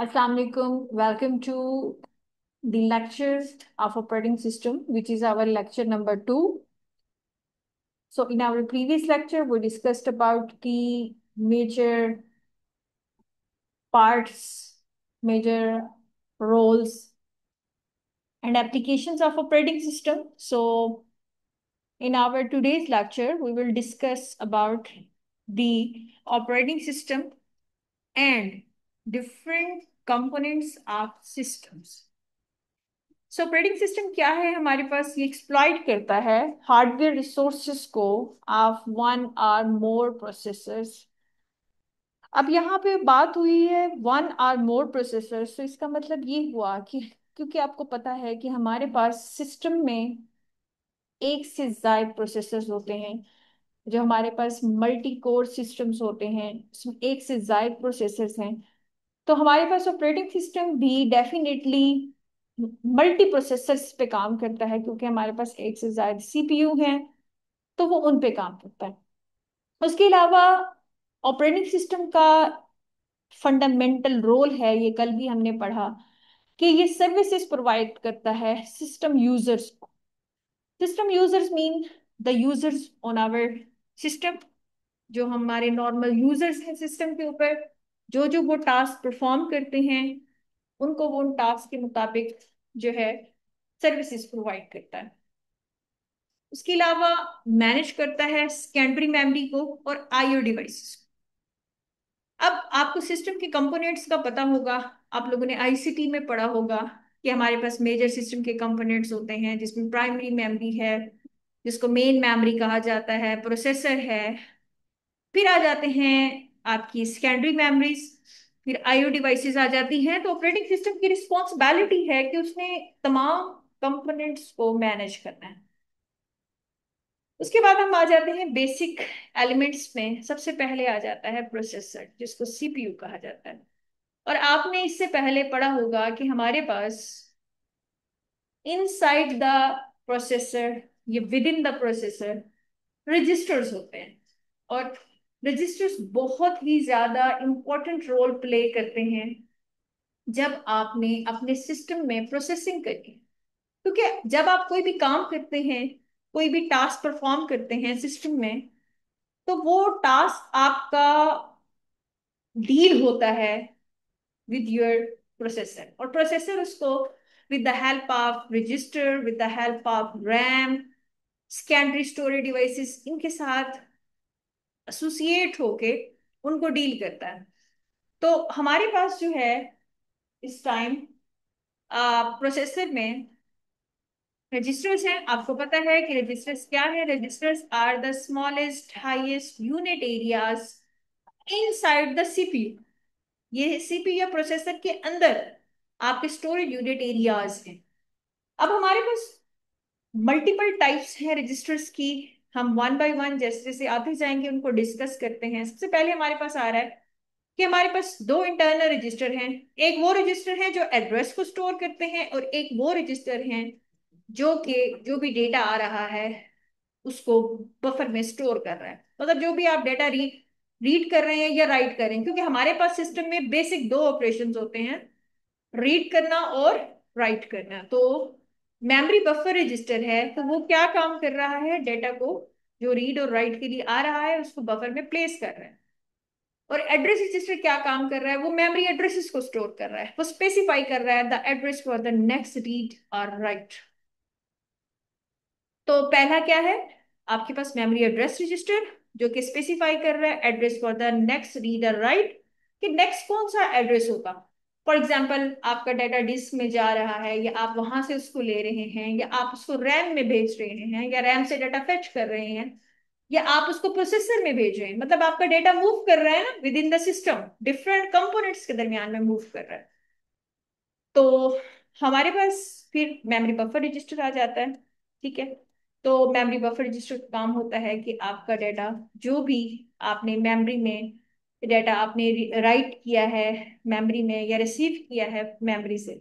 Assalamu alaikum. Welcome to the lectures of operating system, which is our lecture number 2. So in our previous lecture, we discussed about the major parts, major roles and applications of operating system. So in our today's lecture, we will discuss about the operating system and different components of systems. So operating system क्या है हमारे पास? ये exploit करता है hardware resources को of one or more processors. अब यहाँ पे बात हुई है वन आर मोर प्रोसेसर्स, तो इसका मतलब ये हुआ कि क्योंकि आपको पता है कि हमारे पास सिस्टम में एक से ज्यादा प्रोसेसर्स होते हैं। जो हमारे पास मल्टी कोर सिस्टम्स होते हैं उसमें एक से ज्यादा प्रोसेसर्स हैं। तो हमारे पास ऑपरेटिंग सिस्टम भी डेफिनेटली मल्टी प्रोसेसर्स पे काम करता है, क्योंकि हमारे पास एक से ज्यादा सीपीयू हैं, तो वो उन पे काम करता है। उसके अलावा ऑपरेटिंग सिस्टम का फंडामेंटल रोल है, ये कल भी हमने पढ़ा, कि ये सर्विसेज प्रोवाइड करता है सिस्टम यूजर्स को। System users mean the users on our system, जो हमारे नॉर्मल यूजर्स हैं सिस्टम के ऊपर, जो वो टास्क परफॉर्म करते हैं उनको वो उन टास्क के मुताबिक जो है सर्विसेज प्रोवाइड करता है। उसके अलावा मैनेज करता है सेकेंडरी मेमोरी को और आईओ डिवाइसेस। अब आपको सिस्टम के कंपोनेंट्स का पता होगा, आप लोगों ने आईसीटी में पढ़ा होगा कि हमारे पास मेजर सिस्टम के कंपोनेंट्स होते हैं, जिसमें प्राइमरी मेमोरी है, जिसको मेन मेमोरी कहा जाता है, प्रोसेसर है, फिर आ जाते हैं आपकी सेकेंडरी मेमोरीज, फिर आईओ डिवाइसेस आ जाती हैं। तो ऑपरेटिंग सिस्टम की रिस्पॉन्सिबिलिटी है कि उसने तमाम कंपोनेंट्स को मैनेज करना है। उसके बाद हम आ जाते हैं बेसिक एलिमेंट्स में। सबसे पहले आ जाता है प्रोसेसर, जिसको सीपीयू कहा जाता है। और आपने इससे पहले पढ़ा होगा कि हमारे पास इनसाइड द प्रोसेसर, ये within the processor registers होते हैं। और रजिस्टर्स बहुत ही ज्यादा इंपॉर्टेंट रोल प्ले करते हैं जब आपने अपने सिस्टम में प्रोसेसिंग करी। क्योंकि जब आप कोई भी काम करते हैं, कोई भी टास्क परफॉर्म करते हैं सिस्टम में, तो वो टास्क आपका डील होता है विद योर प्रोसेसर। और प्रोसेसर उसको with the help of register, with the help of RAM, secondary storage devices, इनके साथ एसोसिएट होके उनको डील करता है। तो हमारे पास जो है इस टाइम प्रोसेसर में रजिस्टर्स हैं। आपको पता है कि रजिस्टर्स क्या है? Registers are the smallest highest unit areas inside the CPU. ये सीपीयू या प्रोसेसर के अंदर आपके स्टोरेज यूनिट एरियाज हैं। अब हमारे पास मल्टीपल टाइप्स हैं रजिस्टर्स की। हम वन बाय वन जैसे जैसे आते जाएंगे उनको डिस्कस करते हैं। सबसे पहले हमारे पास आ रहा है कि हमारे पास दो इंटरनल रजिस्टर हैं। एक वो रजिस्टर है जो एड्रेस को स्टोर करते हैं, और एक वो रजिस्टर हैं जो कि जो भी डेटा आ रहा है उसको बफर में स्टोर कर रहा है। मतलब जो भी आप डेटा रीड रीड कर रहे हैं या राइट कर रहे हैं, क्योंकि हमारे पास सिस्टम में बेसिक दो ऑपरेशंस होते हैं, रीड करना और राइट करना। तो मेमोरी बफर रजिस्टर है, तो वो क्या काम कर रहा है? डेटा को जो रीड और राइट के लिए आ रहा है उसको बफर में प्लेस कर रहा है। और एड्रेस रजिस्टर क्या काम कर रहा है? वो मेमोरी एड्रेसेस को स्टोर कर रहा है, वो स्पेसिफाई कर रहा है the address for the next read और राइट। तो पहला क्या है? आपके पास मेमोरी एड्रेस रजिस्टर जो कि स्पेसिफाई कर रहा है address for the next reader right, कि नेक्स्ट कौन सा एड्रेस होगा। फॉर एग्जाम्पल, आपका डाटा डिस्क में जा रहा है, या आप वहां से उसको ले रहे हैं, या आप उसको रैम में भेज रहे हैं, या रैम से डाटा फेच कर रहे हैं, या आप उसको प्रोसेसर में भेज रहे हैं। मतलब आपका डेटा मूव कर रहा है ना with in the system, different components के दरमियान में मूव कर रहा है। तो हमारे पास फिर मेमोरी बफर रजिस्टर आ जाता है। ठीक है। तो मेमोरी बफर रजिस्टर का काम होता है कि आपका डाटा, जो भी आपने मेमोरी में डाटा आपने राइट किया है मेमोरी में, या रिसीव किया है मेमोरी से।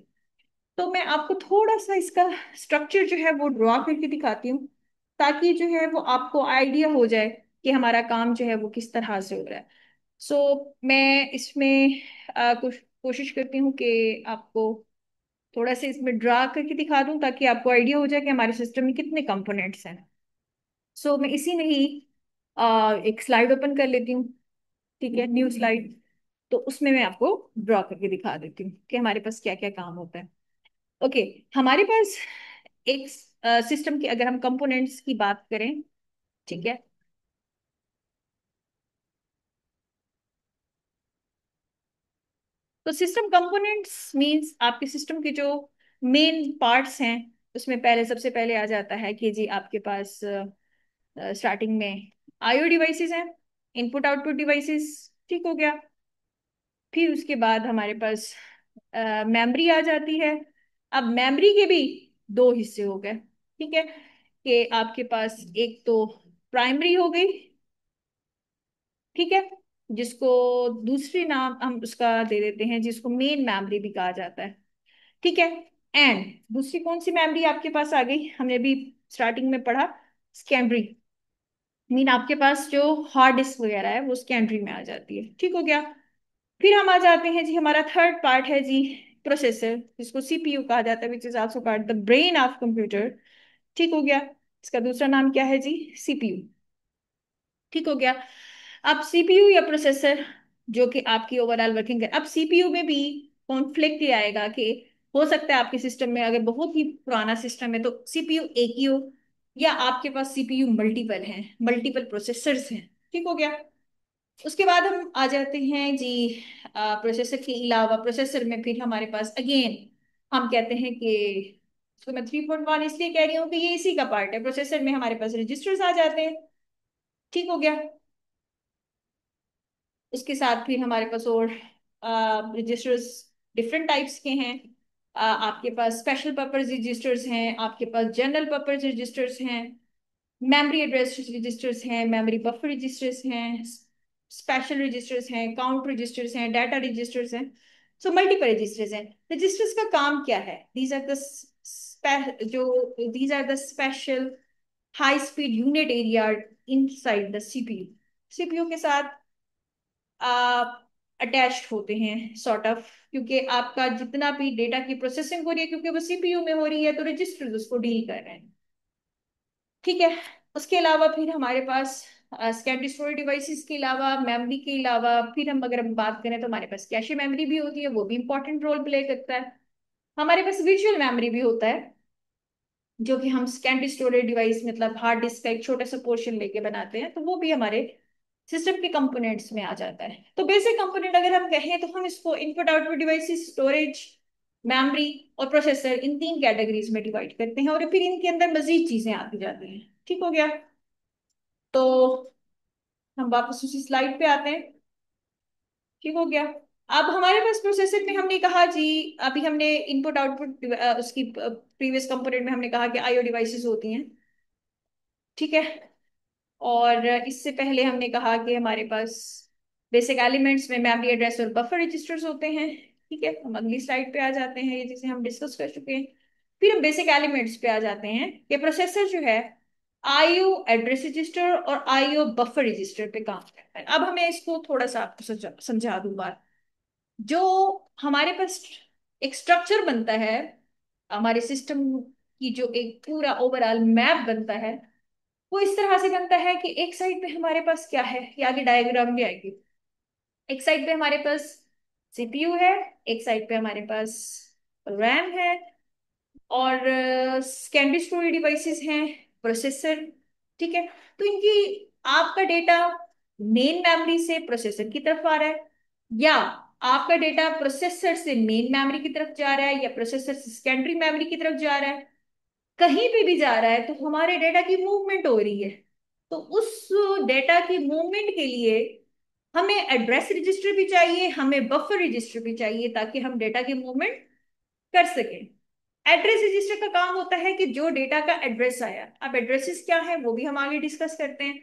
तो मैं आपको थोड़ा सा इसका स्ट्रक्चर जो है वो ड्रॉ करके दिखाती हूँ, ताकि जो है वो आपको आइडिया हो जाए कि हमारा काम जो है वो किस तरह से हो रहा है। सो मैं इसमें कुछ कोशिश करती हूँ कि आपको थोड़ा सा इसमें ड्रा करके दिखा दूं ताकि आपको आइडिया हो जाए कि हमारे सिस्टम में कितने कंपोनेंट्स हैं। सो मैं इसी में ही एक स्लाइड ओपन कर लेती हूँ। ठीक है, न्यू स्लाइड। तो उसमें मैं आपको ड्रॉ करके दिखा देती हूँ कि हमारे पास क्या क्या काम होता है। ओके, हमारे पास एक सिस्टम के अगर हम कंपोनेंट्स की बात करें, ठीक है, तो सिस्टम कंपोनेंट्स मींस आपके सिस्टम के जो मेन पार्ट्स हैं, उसमें पहले सबसे पहले आ जाता है कि जी आपके पास स्टार्टिंग में आईओ डिवाइसेस हैं, इनपुट आउटपुट डिवाइसेस। ठीक हो गया। फिर उसके बाद हमारे पास मेमोरी आ जाती है। अब मेमोरी के भी दो हिस्से हो गए। ठीक है, कि आपके पास एक तो प्राइमरी हो गई, ठीक है, जिसको दूसरी नाम हम उसका दे देते हैं जिसको मेन मेमोरी भी कहा जाता है। ठीक है, एंड दूसरी कौन सी मेमोरी आपके पास आ गई, हमने अभी स्टार्टिंग में पढ़ा, सेकेंडरी। मीन आपके पास जो हार्ड डिस्क वगैरह है वो सेकेंडरी में आ जाती है। ठीक हो गया। फिर हम आ जाते हैं जी, हमारा थर्ड पार्ट है जी प्रोसेसर, जिसको सीपीयू कहा जाता है, which is also called the brain of computer. ठीक हो गया। इसका दूसरा नाम क्या है जी, सीपीयू। ठीक हो गया। अब सीपीयू या प्रोसेसर जो कि आपकी ओवरऑल वर्किंग है, अब सीपीयू में भी कॉन्फ्लिक्ट ये आएगा कि हो सकता है आपके सिस्टम में अगर बहुत ही पुराना सिस्टम है तो सीपीयू एक ही हो, या आपके पास सीपीयू मल्टीपल हैं, मल्टीपल प्रोसेसर्स हैं। ठीक हो गया। उसके बाद हम आ जाते हैं जी प्रोसेसर के अलावा, प्रोसेसर में फिर हमारे पास अगेन हम कहते हैं कि इसको मैं 3.1 इसलिए कह रही हूँ कि ये इसी का पार्ट है। प्रोसेसर में हमारे पास रजिस्टर्स आ जाते हैं। ठीक हो गया। उसके साथ फिर हमारे पास और रजिस्टर्स डिफरेंट टाइप्स के हैं। आपके पास स्पेशल पर्पज रजिस्टर्स हैं, आपके पास जनरल पर्पज रजिस्टर्स हैं, मेमोरी एड्रेस रजिस्टर्स हैं, मेमोरी बफर रजिस्टर्स हैं, स्पेशल रजिस्टर्स हैं, काउंट रजिस्टर्स हैं, डाटा रजिस्टर्स हैं। सो मल्टीपल रजिस्टर्स हैं। रजिस्टर्स का काम क्या है, दीज आर द जो these are the special high speed unit area inside the CPU. CPU के साथ अटैच्ड होते हैं सॉर्ट ऑफ, क्योंकि आपका जितना भी डेटा की प्रोसेसिंग हो रही है क्योंकि वो सीपीयू में हो रही है तो रजिस्टर्स उसको डील कर रहे हैं। ठीक है। उसके अलावा फिर हमारे पास सेकेंडरी स्टोरेज डिवाइसेस के अलावा, मेमोरी के अलावा, फिर हम अगर हम बात करें तो हमारे पास कैशे मेमोरी भी होती है, वो भी इंपॉर्टेंट रोल प्ले करता है। हमारे पास वर्चुअल मेमोरी भी होता है, जो कि हम सेकेंडरी स्टोरेज डिवाइस मतलब हार्ड डिस्क का एक छोटा सा पोर्शन लेके बनाते हैं, तो वो भी हमारे सिस्टम के कंपोनेंट्स में आ जाता है। तो बेसिक कंपोनेंट अगर हम कहें तो हम इसको input output devices, storage, memory और प्रोसेसर, इन तीन कैटेगरीज में डिवाइड करते हैं, और फिर इनके अंदर मजीद चीजें आती जाती हैं। ठीक हो गया। तो हम वापस उसी स्लाइड पे आते हैं। ठीक हो गया। अब हमारे पास प्रोसेसर में हमने कहा जी, अभी हमने इनपुट आउटपुट उसकी प्रीवियस कंपोनेंट में हमने कहा कि आईओ डिवाइसेस होती हैं। ठीक है। और इससे पहले हमने कहा कि हमारे पास बेसिक एलिमेंट्स में मेमोरी एड्रेस और बफर रजिस्टर्स होते हैं। ठीक है, हम अगली स्लाइड पे आ जाते हैं, ये जिसे हम डिस्कस कर चुके हैं। फिर हम बेसिक एलिमेंट्स पे आ जाते हैं कि प्रोसेसर जो है आईओ एड्रेस रजिस्टर और आईओ बफर रजिस्टर पे काम करता है। अब हमें इसको थोड़ा सा आपको समझा दूं बात। जो हमारे पास एक स्ट्रक्चर बनता है, हमारे सिस्टम की जो एक पूरा ओवरऑल मैप बनता है, वो इस तरह से बनता है कि एक साइड पे हमारे पास क्या है, ये आगे डायग्राम भी आएगी। एक साइड पे हमारे पास सीपीयू है, एक साइड पे हमारे पास रैम है, और सेकेंडरी स्टोरेज डिवाइसेस हैं, प्रोसेसर। ठीक है। तो इनकी आपका डेटा मेन मेमोरी से प्रोसेसर की तरफ आ रहा है, या आपका डेटा प्रोसेसर से मेन मेमोरी की तरफ जा रहा है, या प्रोसेसर से सेकेंडरी मेमोरी की तरफ जा रहा है, कहीं पे भी जा रहा है तो हमारे डेटा की मूवमेंट हो रही है। तो उस डेटा की मूवमेंट के लिए हमें एड्रेस रजिस्टर भी चाहिए, हमें बफर रजिस्टर भी चाहिए, ताकि हम डेटा की मूवमेंट कर सकें। एड्रेस रजिस्टर का काम होता है कि जो डेटा का एड्रेस आया, अब एड्रेसेस क्या है वो भी हम आगे डिस्कस करते हैं।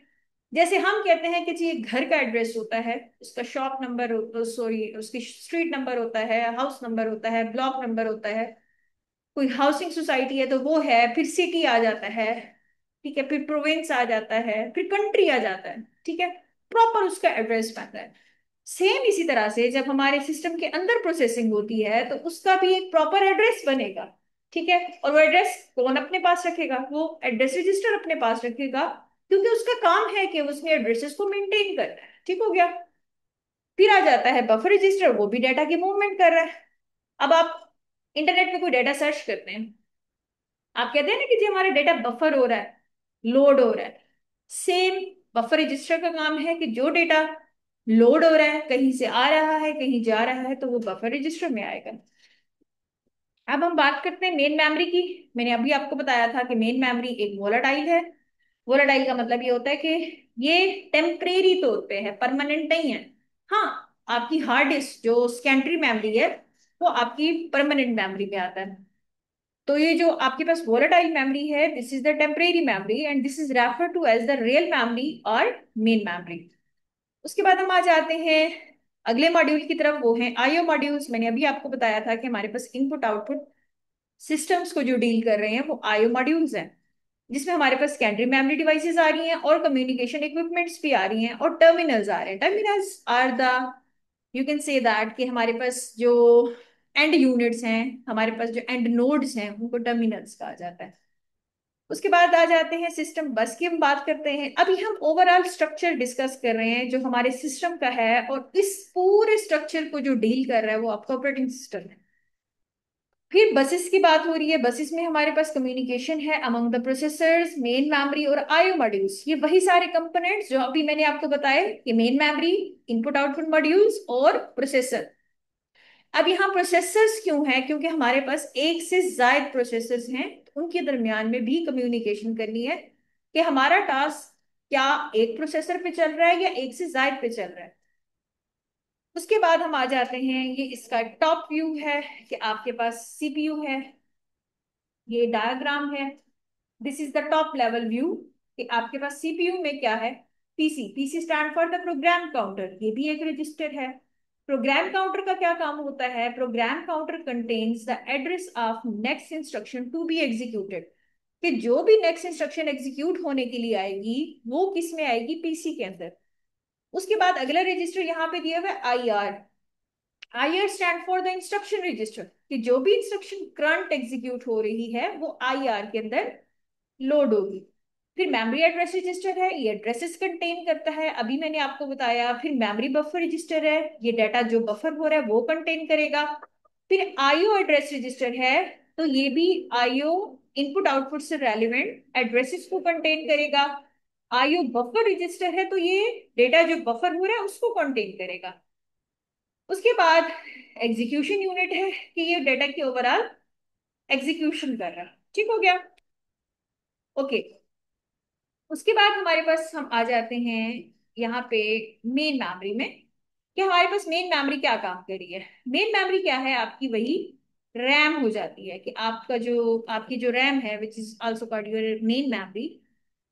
जैसे हम कहते हैं कि जी एक घर का एड्रेस होता है, उसका शॉप नंबर, सॉरी उसकी स्ट्रीट नंबर होता है, हाउस नंबर होता है, ब्लॉक नंबर होता है, कोई हाउसिंग सोसाइटी है तो वो है, फिर सिटी आ जाता है, ठीक है, फिर प्रोविंस आ जाता है, फिर कंट्री आ जाता है। ठीक है, प्रॉपर उसका एड्रेस आता है। सेम इसी तरह से जब हमारे सिस्टम के अंदर प्रोसेसिंग होती है तो उसका भी एक प्रॉपर एड्रेस बनेगा। ठीक है, और वो एड्रेस कौन अपने पास रखेगा? वो एड्रेस रजिस्टर अपने पास रखेगा, क्योंकि उसका काम है कि उसने एड्रेसेस को मेंटेन करना है। ठीक हो गया। फिर आ जाता है बफर रजिस्टर, वो भी डाटा की मूवमेंट कर रहा है। अब आप इंटरनेट पे कोई डाटा सर्च करते हैं, आप कहते हैं ना कि जी हमारा डेटा बफर हो रहा है, लोड हो रहा है। सेम बफर रजिस्टर का काम है कि जो डेटा लोड हो रहा है, कहीं से आ रहा है कहीं जा रहा है, तो वो बफर रजिस्टर में आएगा। अब हम बात करते हैं मेन मेमोरी की। मैंने अभी आपको बताया था कि मेन मेमोरी एक वोलाटाइल है। वोलाटाइल का मतलब ये होता है कि ये टेम्परेरी तौर पे है, परमानेंट नहीं है। हाँ, आपकी हार्ड डिस्क जो सेकेंडरी मेमोरी है वो आपकी परमानेंट मेमोरी में आता है। तो ये जो आपके पास वोलेटाइल मेमोरी है, this is the temporary memory and this is refer to as the real memory और मेन मेमोरी। उसके बाद हम आ जाते हैं अगले मॉड्यूल की तरफ, वो है आईओ मॉड्यूल्स। मैंने अभी आपको बताया था कि हमारे पास इनपुट आउटपुट सिस्टम्स को जो डील कर रहे हैं वो आईओ मॉड्यूल्स हैं, जिसमें हमारे पास सेकेंडरी मेमोरी डिवाइसेस आ रही हैं और कम्युनिकेशन इक्विपमेंट्स भी आ रही हैं और टर्मिनल्स आ रहे हैं। Terminals are the, you can say that कि हमारे पास जो एंड यूनिट्स हैं, हमारे पास जो एंड नोड्स हैं, उनको टर्मिनल्स कहा जाता है। उसके बाद आ जाते हैं सिस्टम बस की हम बात करते हैं। अभी हम ओवरऑल स्ट्रक्चर डिस्कस कर रहे हैं जो हमारे सिस्टम का है, और इस पूरे स्ट्रक्चर को जो डील कर रहा है वो आपका ऑपरेटिंग सिस्टम है। फिर बसेस की बात हो रही है। बसेस में हमारे पास कम्युनिकेशन है among the processors, main memory और आईओ मॉड्यूल्स। ये वही सारे कंपोनेंट्स जो अभी मैंने आपको बताए कि main memory, input output modules और प्रोसेसर। अब यहाँ प्रोसेसर्स क्यों है? क्योंकि हमारे पास एक से ज्यादा प्रोसेसर्स हैं, तो उनके दरमियान में भी कम्युनिकेशन करनी है कि हमारा टास्क क्या एक प्रोसेसर पे चल रहा है या एक से ज्यादा पे चल रहा है। उसके बाद हम आ जाते हैं, ये इसका टॉप व्यू है कि आपके पास सीपीयू है, ये डायग्राम है। This is the top level view कि आपके पास सीपीयू में क्या है। PC, PC stand for the program counter, ये भी एक रजिस्टर है। प्रोग्राम काउंटर का क्या काम होता है? Program counter contains the address of next instruction to be executed, कि जो भी नेक्स्ट इंस्ट्रक्शन एग्जीक्यूट होने के लिए आएगी वो किस में आएगी? पीसी के अंदर। उसके बाद अगला रजिस्टर यहाँ पे दिया हुआ है I R. I R stand for the instruction register, कि जो भी इंस्ट्रक्शन करंट एग्जीक्यूट हो रही है वो आई आर के अंदर लोड होगी। फिर मेमोरी एड्रेस रजिस्टर है, ये एड्रेसेस कंटेन करता है, अभी मैंने आपको बताया। फिर मेमोरी बफर रजिस्टर है, ये डाटा जो बफर हो रहा है वो कंटेन करेगा। फिर आईओ एड्रेस रजिस्टर है, तो ये भी आईओ इनपुट आउटपुट से रेलिवेंट एड्रेसेस को कंटेन करेगा। आईओ बफर रजिस्टर है, तो ये डेटा जो बफर हो रहा है उसको कंटेन करेगा। उसके बाद एग्जीक्यूशन यूनिट है कि ये डेटा की ओवरऑल एग्जीक्यूशन कर रहा है। ठीक हो गया। ओके। उसके बाद हमारे पास हम आ जाते हैं यहाँ पे मेन मेमोरी में, कि हमारे पास मेन मेमोरी क्या काम कर रही है। मेन मेमोरी क्या है? आपकी वही रैम हो जाती है, कि आपका जो आपकी जो रैम है which is also called your main memory.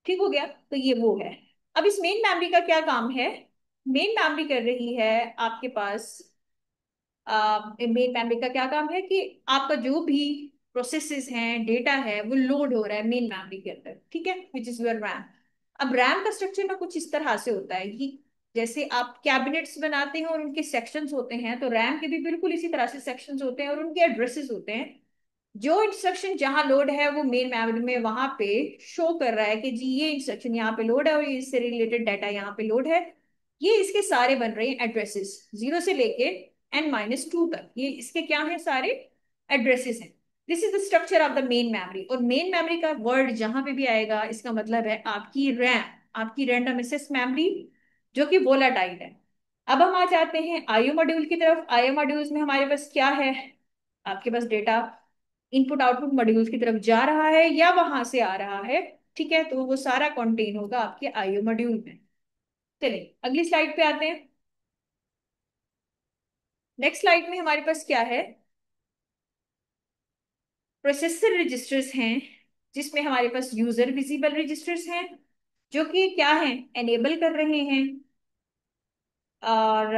ठीक हो गया, तो ये वो है। अब इस मेन मेमोरी का क्या काम है? मेन मेमोरी कर रही है आपके पास, मेन मेमोरी का क्या काम है कि आपका जो भी प्रोसेसेस हैं, डेटा है, वो लोड हो रहा है मेन मेमोरी के अंदर। ठीक है, विच इज योर रैम। अब रैम का स्ट्रक्चर ना कुछ इस तरह से होता है कि जैसे आप कैबिनेट्स बनाते हैं और उनके सेक्शंस होते हैं, तो रैम के भी बिल्कुल इसी तरह से सेक्शंस होते हैं और उनके एड्रेसेस होते हैं। जो इंस्ट्रक्शन जहां लोड है वो मेन मेमोरी में वहां पे शो कर रहा है कि जी ये इंस्ट्रक्शन यहाँ पे लोड है और ये इससे रिलेटेड डाटा यहाँ पे लोड है। ये इसके सारे बन रहे हैं एड्रेसेस, जीरो से लेके n-2 तक, ये इसके क्या है? सारे एड्रेसेस हैं। This is the structure of the main memory. और मेन मेमोरी का वर्ड जहां पे भी आएगा इसका मतलब है आपकी रैम, आपकी रैंडम एक्सेस मेमोरी, जो कि वोलाटाइल है। अब हम आ जाते हैं आईओ मॉड्यूल की तरफ। आईओ मॉड्यूल्स में हमारे पास क्या है? आपके पास डेटा इनपुट आउटपुट मॉड्यूल्स की तरफ जा रहा है या वहां से आ रहा है। ठीक है, तो वो सारा कंटेन होगा आपके आईओ मॉड्यूल में। चलिए अगली स्लाइड पे आते हैं। नेक्स्ट स्लाइड में हमारे पास क्या है? प्रोसेसर रजिस्टर्स हैं, जिसमें हमारे पास यूजर विजिबल रजिस्टर्स हैं, जो कि क्या है? एनेबल कर रहे हैं और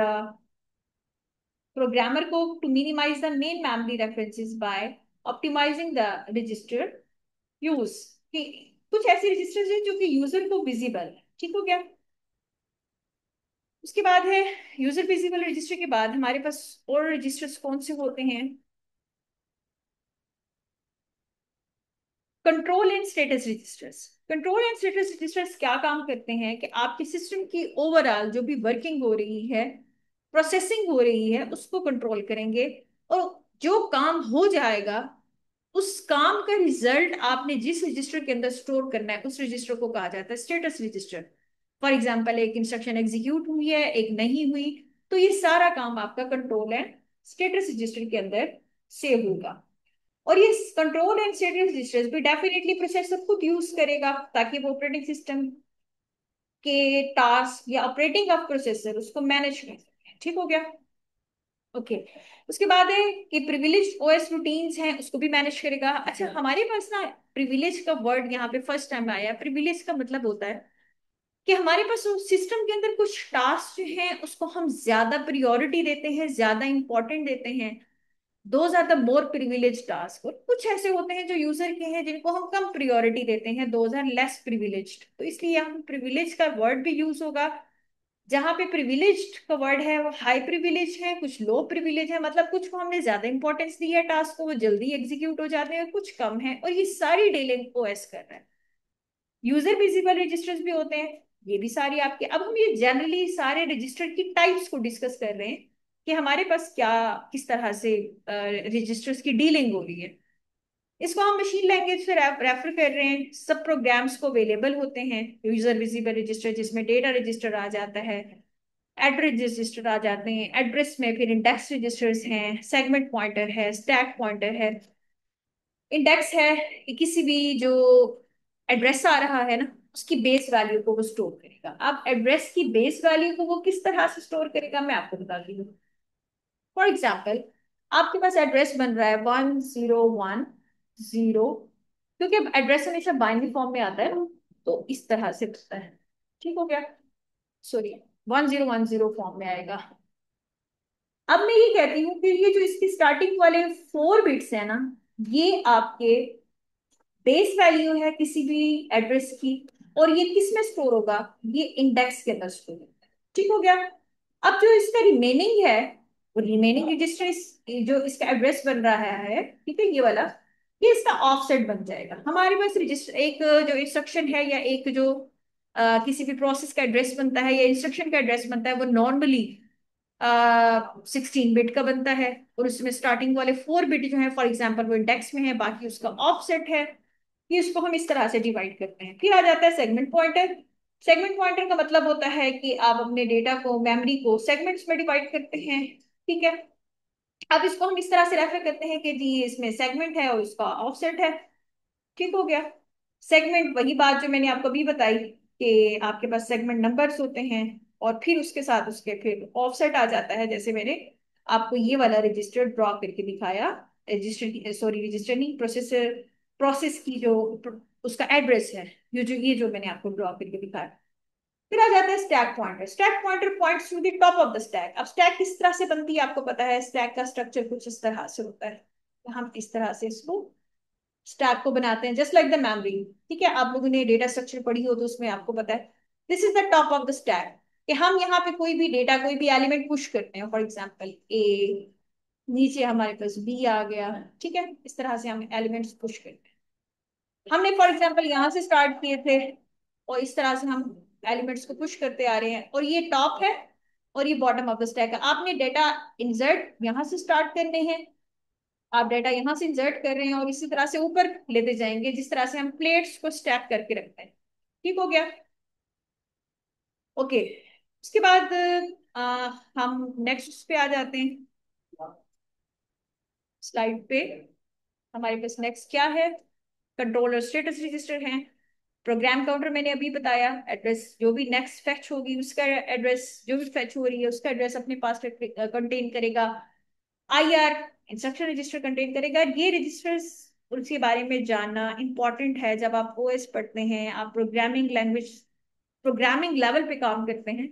प्रोग्रामर को to minimise the main memory references by optimising the register use, कि कुछ ऐसे रजिस्टर्स हैं जो कि यूजर को विजिबल है। ठीक हो गया। उसके बाद है यूजर विजिबल रजिस्टर के बाद हमारे पास और रजिस्टर्स कौन से होते हैं? Control and status registers. Control and status registers क्या काम करते हैं कि आपके सिस्टम की ओवरऑल जो भी वर्किंग हो रही है, प्रोसेसिंग हो रही है, उसको कंट्रोल करेंगे। और जो काम हो जाएगा उस काम का रिजल्ट आपने जिस रजिस्टर के अंदर स्टोर करना है उस रजिस्टर को कहा जाता है स्टेटस रजिस्टर। फॉर एग्जाम्पल, एक इंस्ट्रक्शन एग्जीक्यूट हुई है, एक नहीं हुई, तो ये सारा काम आपका कंट्रोल एंड स्टेटस रजिस्टर के अंदर सेव होगा। और ये कंट्रोल एंड स्टेटस रजिस्टर्स भी डेफिनेटली प्रोसेसर खुद यूज करेगा ताकि वो ऑपरेटिंग सिस्टम के टास्क या ऑपरेटिंग ऑफ प्रोसेसर उसको मैनेज कर सके। ठीक हो गया? ओके। उसके बाद है कि प्रिविलेज ओएस रूटीन्स हैं, उसको भी मैनेज करेगा। अच्छा, हमारे पास ना प्रिविलेज का वर्ड यहाँ पे फर्स्ट टाइम आया है। प्रिविलेज का मतलब होता है कि हमारे पास सिस्टम के अंदर कुछ टास्क जो हैं उसको हम ज्यादा प्रायोरिटी देते हैं, ज्यादा इंपॉर्टेंट देते हैं। Those are the more privilege task. और कुछ ऐसे होते हैं जो यूजर के हैं जिनको हम कम प्रायोरिटी देते हैं, दोज आर लेस प्रिविलेज्ड। तो इसलिए हम प्रिविलेज का वर्ड भी यूज होगा। जहां पे प्रिविलेज्ड का वर्ड है वो हाई प्रिविलेज है, कुछ लो प्रिविलेज है, मतलब कुछ को हमने ज्यादा इंपॉर्टेंस दी है टास्क को, वो जल्दी एग्जीक्यूट हो जाते हैं, कुछ कम है। और ये सारी डीलिंग ओएस कर रहा है। यूजर विजिबल रजिस्टर्स भी होते हैं, ये भी सारी आपके। अब हम ये जनरली सारे रजिस्टर की टाइप्स को डिस्कस कर रहे हैं कि हमारे पास क्या किस तरह से रजिस्टर्स की डीलिंग हो रही है। इसको हम मशीन लैंग्वेज से रेफर कर रहे हैं। सब प्रोग्राम्स को अवेलेबल होते हैं यूजर विजिबल रजिस्टर, जिसमें डेटा रजिस्टर आ जाता है, एड्रेस रजिस्टर आ जाते हैं, एड्रेस में फिर इंडेक्स रजिस्टर्स हैं, सेगमेंट पॉइंटर है, स्टैक पॉइंटर है। इंडेक्स है कि किसी भी जो एड्रेस आ रहा है ना उसकी बेस वैल्यू को वो स्टोर करेगा। अब एड्रेस की बेस वैल्यू को वो किस तरह से स्टोर करेगा मैं आपको बताती हूँ। फॉर एग्जाम्पल, आपके पास एड्रेस बन रहा है 1010, क्योंकि एड्रेस हमेशा बाइनरी फॉर्म में आता है ना, तो इस तरह से बनता है। ठीक हो गया? सॉरी, 1010 फॉर्म में आएगा। अब मैं ये कहती हूँ कि ये जो इसकी स्टार्टिंग वाले 4 बिट्स है ना, ये आपके बेस वैल्यू है किसी भी एड्रेस की। और ये किस में स्टोर होगा? ये इंडेक्स के अंदर स्टोर होगा। ठीक हो गया? अब जो इसका रिमेनिंग है, वो रिमेनिंग रजिस्टर जो इसका एड्रेस बन रहा है, ठीक है, ये वाला, ये इसका ऑफसेट बन जाएगा। हमारे पास रजिस्टर एक जो इंस्ट्रक्शन है या एक जो किसी भी प्रोसेस का एड्रेस बनता है या इंस्ट्रक्शन का एड्रेस बनता है, वो नॉर्मली 16 बिट का बनता है। और उसमें स्टार्टिंग वाले 4 बिट जो है, फॉर एग्जाम्पल, वो इंडेक्स में है, बाकी उसका ऑफसेट है। कि उसको हम इस तरह से डिवाइड करते हैं। फिर आ जाता है सेगमेंट पॉइंटर। सेगमेंट पॉइंटर का मतलब होता है कि आप अपने डेटा को, मेमोरी को सेगमेंट्स में डिवाइड करते हैं। ठीक है? अब इसको हम इस तरह से रेफर करते हैं कि जी इसमें सेगमेंट है और इसका ऑफसेट है। ठीक हो गया? सेगमेंट, वही बात जो मैंने आपको अभी बताई कि आपके पास सेगमेंट नंबर्स होते हैं और फिर उसके साथ उसके फिर ऑफसेट आ जाता है, जैसे मैंने आपको ये वाला रजिस्टर ड्रॉ करके दिखाया। रजिस्टर, सॉरी रजिस्टर नहीं, प्रोसेसर, प्रोसेस की जो उसका एड्रेस है, ये जो मैंने आपको ड्रॉ करके दिखाया। फिर आ जाता है stack pointer. Stack pointer points to the top of the stack. अब स्टैक किस तरह से बनती है आपको पता है, स्टैक का स्ट्रक्चर कुछ इस तरह से होता है। तो हम इस तरह से इसको स्टैक को बनाते हैं, जस्ट लाइक द मेमोरी। ठीक है, आप लोगों ने डेटा स्ट्रक्चर पढ़ी हो तो उसमें आपको पता है this is the top of the stack, कि हम यहाँ पे कोई भी डेटा, कोई भी एलिमेंट पुश करते हैं। फॉर एग्जाम्पल ए, नीचे हमारे पास बी आ गया। ठीक है, इस तरह से हम एलिमेंट्स पुश करते हैं। हमने फॉर एग्जाम्पल यहाँ से स्टार्ट किए थे और इस तरह से हम एलिमेंट्स को पुश करते आ रहे हैं। और ये टॉप है और ये बॉटम ऑफ द स्टैक है। आपने डेटा इंसर्ट यहाँ से स्टार्ट करने हैं, आप डेटा यहां से इंसर्ट कर रहे हैं और इसी तरह से ऊपर लेते जाएंगे, जिस तरह से हम प्लेट्स को स्टैक करके रखते हैं। ठीक हो गया? ओके। उसके बाद हम नेक्स्ट पे आ जाते हैं, स्लाइड पे। हमारे पास नेक्स्ट क्या है? कंट्रोलर स्टेटस रजिस्टर है। प्रोग्राम काउंटर मैंने अभी बताया, एड्रेस जो भी नेक्स्ट फेच होगी उसका एड्रेस, जो भी फेच हो रही है उसका एड्रेस अपने पास कंटेन करेगा। आईआर, इंस्ट्रक्शन रजिस्टर कंटेन करेगा। ये रजिस्टर्स, उसके बारे में जानना इंपॉर्टेंट है। जब आप ओएस पढ़ते हैं, आप प्रोग्रामिंग लैंग्वेज, प्रोग्रामिंग लेवल पे काम करते हैं,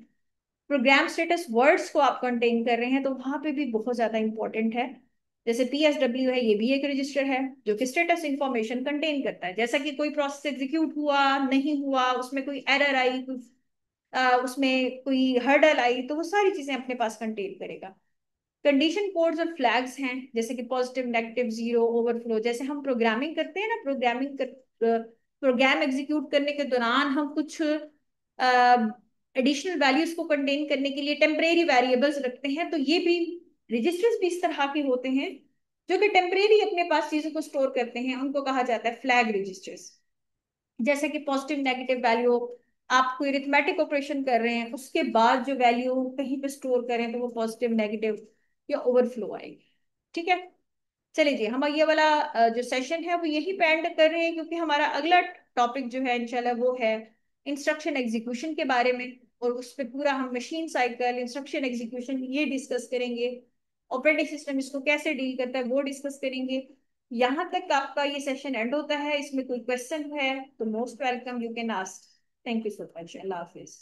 प्रोग्राम स्टेटस वर्ड्स को आप कंटेन कर रहे हैं, तो वहां पे भी बहुत ज्यादा इंपॉर्टेंट है। जैसे पीएसडब्ल्यू है, ये भी एक रजिस्टर है जो कि स्टेटस इंफॉर्मेशन कंटेन करता है। जैसा कि कोई प्रोसेस एग्जीक्यूट हुआ, नहीं हुआ, उसमें कोई एरर आई, उसमें कोई हर्डल आई तो वो सारी चीजें अपने पास कंटेन करेगा। कंडीशन कोड्स और फ्लैग्स हैं, जैसे कि पॉजिटिव, नेगेटिव, जीरो, ओवरफ्लो। जैसे हम प्रोग्रामिंग करते हैं ना, प्रोग्राम एग्जीक्यूट करने के दौरान हम कुछ एडिशनल वैल्यूज को कंटेन करने के लिए टेम्परेरी वेरिएबल्स रखते हैं, तो ये भी रजिस्टर्स भी इस तरह के होते हैं जो कि टेम्परेरी अपने पास चीजों को स्टोर करते हैं, उनको कहा जाता है फ्लैग रजिस्टर्स। जैसे कि पॉजिटिव, नेगेटिव वैल्यू, आप कोई अरिथमेटिक ऑपरेशन कर रहे हैं उसके बाद जो वैल्यू कहीं पे स्टोर करें तो वो पॉजिटिव, नेगेटिव या ओवरफ्लो आएगी। ठीक है, चलिए जी, हम ये वाला जो सेशन है वो यही पे एंड कर रहे हैं, क्योंकि हमारा अगला टॉपिक जो है इंशाल्लाह वो है इंस्ट्रक्शन एग्जीक्यूशन के बारे में। और उस पर पूरा हम मशीन साइकिल, इंस्ट्रक्शन एग्जीक्यूशन ये डिस्कस करेंगे, ऑपरेटिंग सिस्टम इसको कैसे डील करता है वो डिस्कस करेंगे। यहाँ तक आपका ये सेशन एंड होता है। इसमें कोई क्वेश्चन है तो most welcome, you can ask. Thank you so much. Allah Hafiz.